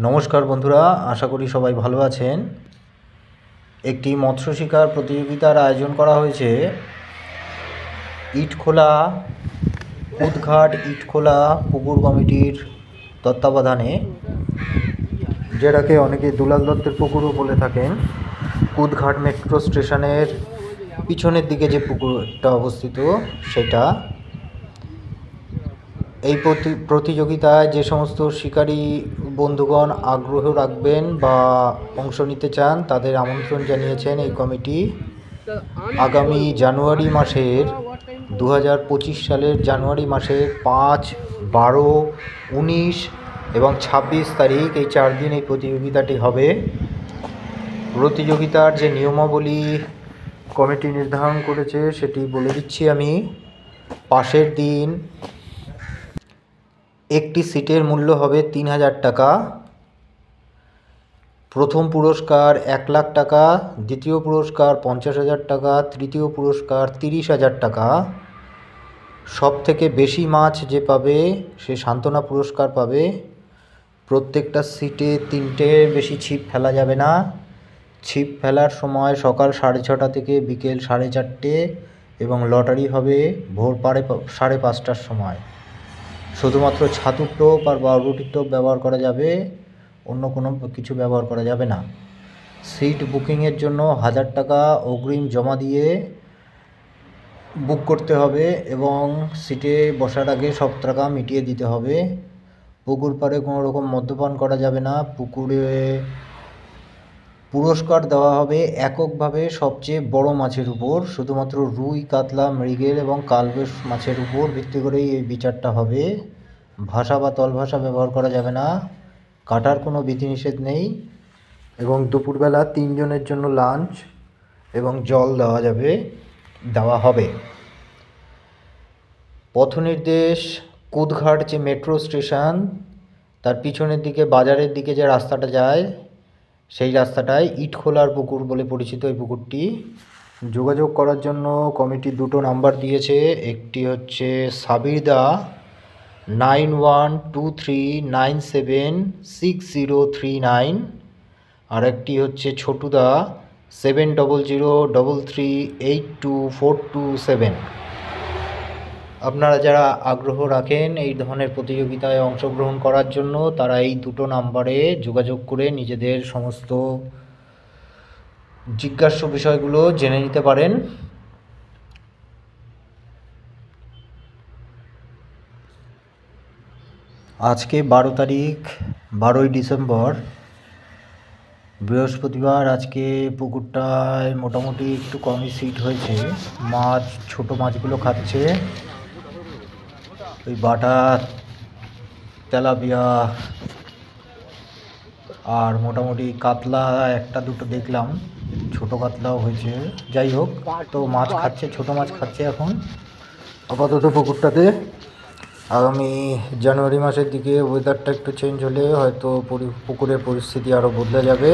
নমস্কার বন্ধুরা, আশা করি সবাই ভালো আছেন। একটি মৎস্য শিকার প্রতিযোগিতার আয়োজন করা হয়েছে ইটখোলা কুদঘাট ইটখোলা পুকুর কমিটির তত্ত্বাবধানে, যেটাকে অনেকে দুলাল দত্তের পুকুরও বলে থাকেন। কুদঘাট মেট্রো স্টেশনের পিছনের দিকে যে পুকুরটা অবস্থিত সেটা। এই প্রতিযোগিতায় যে সমস্ত শিকারী বন্ধুগণ আগ্রহ রাখবেন বা অংশ নিতে চান তাদের আমন্ত্রণ জানিয়েছেন এই কমিটি। আগামী জানুয়ারি মাসের 2025 সালের জানুয়ারি মাসের 5, 12, 19 এবং 26 তারিখ এই 4 দিন এই প্রতিযোগিতাটি হবে। প্রতিযোগিতার যে নিয়মাবলী কমিটি নির্ধারণ করেছে সেটি বলে দিচ্ছি আমি। পাশের দিন একটি সিটের মূল্য হবে 3000 টাকা। প্রথম পুরস্কার 1 লাখ টাকা, দ্বিতীয় পুরস্কার 50,000 টাকা, তৃতীয় পুরস্কার 30,000 টাকা। সব থেকে বেশি মাছ যে পাবে সে সান্ত্বনা পুরস্কার পাবে। প্রত্যেকটা সিটে 3টের বেশি ছিপ ফেলা যাবে না। ছিপ ফেলার সময় সকাল 6:30 থেকে বিকেল 4:30 এবং লটারি হবে ভোর 5:30টার সময়। শুধুমাত্র ছাতুর টোপ আর বারুটির টোপ ব্যবহার করা যাবে, অন্য কোনো কিছু ব্যবহার করা যাবে না। সিট বুকিংয়ের জন্য 1000 টাকা অগ্রিম জমা দিয়ে বুক করতে হবে এবং সিটে বসার আগে সব টাকা মিটিয়ে দিতে হবে। পুকুর পাড়ে কোনো রকম মদ্যপান করা যাবে না। পুকুরে পুরস্কার দেওয়া হবে এককভাবে সবচেয়ে বড় মাছের উপর। শুধুমাত্র রুই, কাতলা, মৃগেল এবং কালবেশ মাছের উপর ভিত্তি করেই এই বিচারটা হবে। ভাষা বা তলভাষা ব্যবহার করা যাবে না। কাটার কোনো বিধিনিষেধ নেই এবং দুপুরবেলা 3 জনের জন্য লাঞ্চ এবং জল দেওয়া হবে। পথ নির্দেশ: কুদঘাট যে মেট্রো স্টেশন তার পিছনের দিকে বাজারের দিকে যে রাস্তাটা যায় সেই রাস্তাটায় ইটখোলার পুকুর বলে পরিচিত এই পুকুরটি। যোগাযোগ করার জন্য কমিটি 2টো নাম্বার দিয়েছে। একটি হচ্ছে সাবিরদা 9123976039, আর একটি হচ্ছে ছোটুদা 7003382427। আপনারা যারা আগ্রহ রাখেন এই ধরনের প্রতিযোগিতায় অংশগ্রহণ করার জন্য তারা এই 2টো নাম্বারে যোগাযোগ করে নিজেদের সমস্ত জিজ্ঞাস্য বিষয়গুলো জেনে নিতে পারেন। আজকে 12 তারিখ, 12ই ডিসেম্বর, বৃহস্পতিবার। আজকে পুকুরটায় মোটামুটি একটু কমই সিট হয়েছে। মাছ, ছোট মাছগুলো খাচ্ছে ওই বাটা, তেলাপিয়া আর মোটামুটি কাতলা 1-2টো দেখলাম, ছোট কাতলাও হয়েছে। যাই হোক, তো মাছ খাচ্ছে, ছোট মাছ খাচ্ছে এখন আপাতত পুকুরটাতে। আগামী জানুয়ারি মাসের দিকে ওয়েদারটা একটু চেঞ্জ হলে হয়তো পুকুরের পরিস্থিতি আরও বদলে যাবে।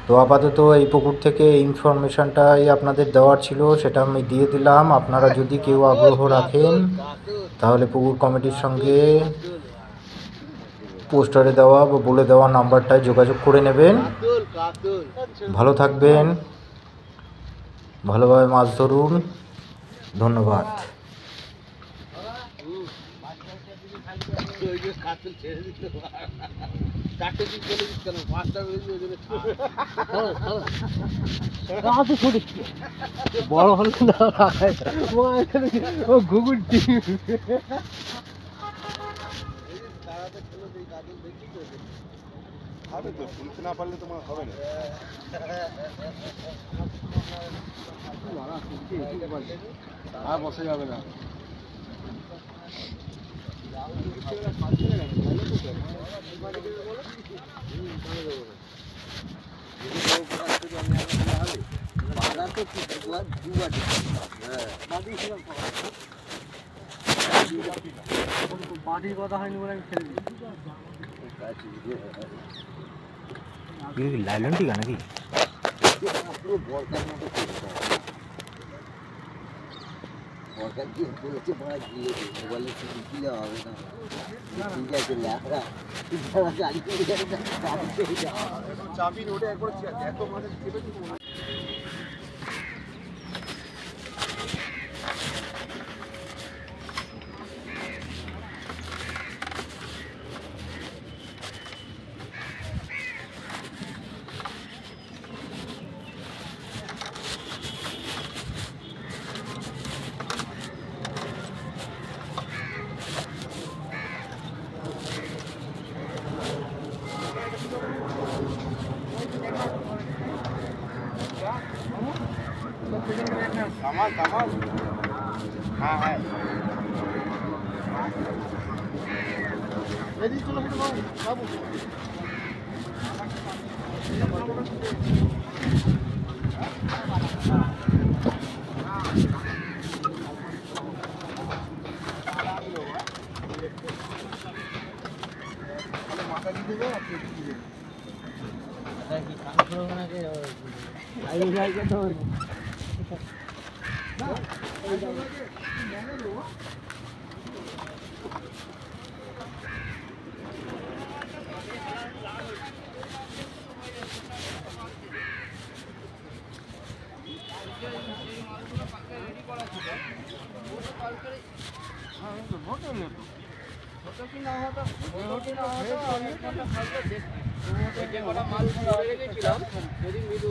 তো আপাতত এই পুকুর থেকে ইনফরমেশানটাই আপনাদের দেওয়ার ছিল, সেটা আমি দিয়ে দিলাম। আপনারা যদি কেউ আগ্রহ রাখেন তাহলে পুকুর কমিটির সঙ্গে পোস্টারে দেওয়া বা বলে দেওয়া নাম্বারটায় যোগাযোগ করে নেবেন। ভালো থাকবেন, ভালোভাবে মাছ ধরুন। ধন্যবাদ। বড় হল ঘুঘুর হবে তো, তুলতে না পারলে তোমার হবে না। আর বসে যাবে না। বাড়ির কথা হয়নি বলে আমি ছেড়ে দিই। লাইলন টিকা নাকি? পুরো বরকার মতো সরকার কি বলেছে ভাড়া দিয়ে দেবে বলে শুধু দিলে হবে না ঠিক আছে লেখা গাড়ি করে চাবি রোডে একবার এত মানে চেপে দিব কামাল কামাল হ্যাঁ হ্যাঁ এদিকে চলো বাবু মাথা দিয়ে দেবো আর পেট দিয়ে দেবো মাল রেখেছিলাম যদি মৃদু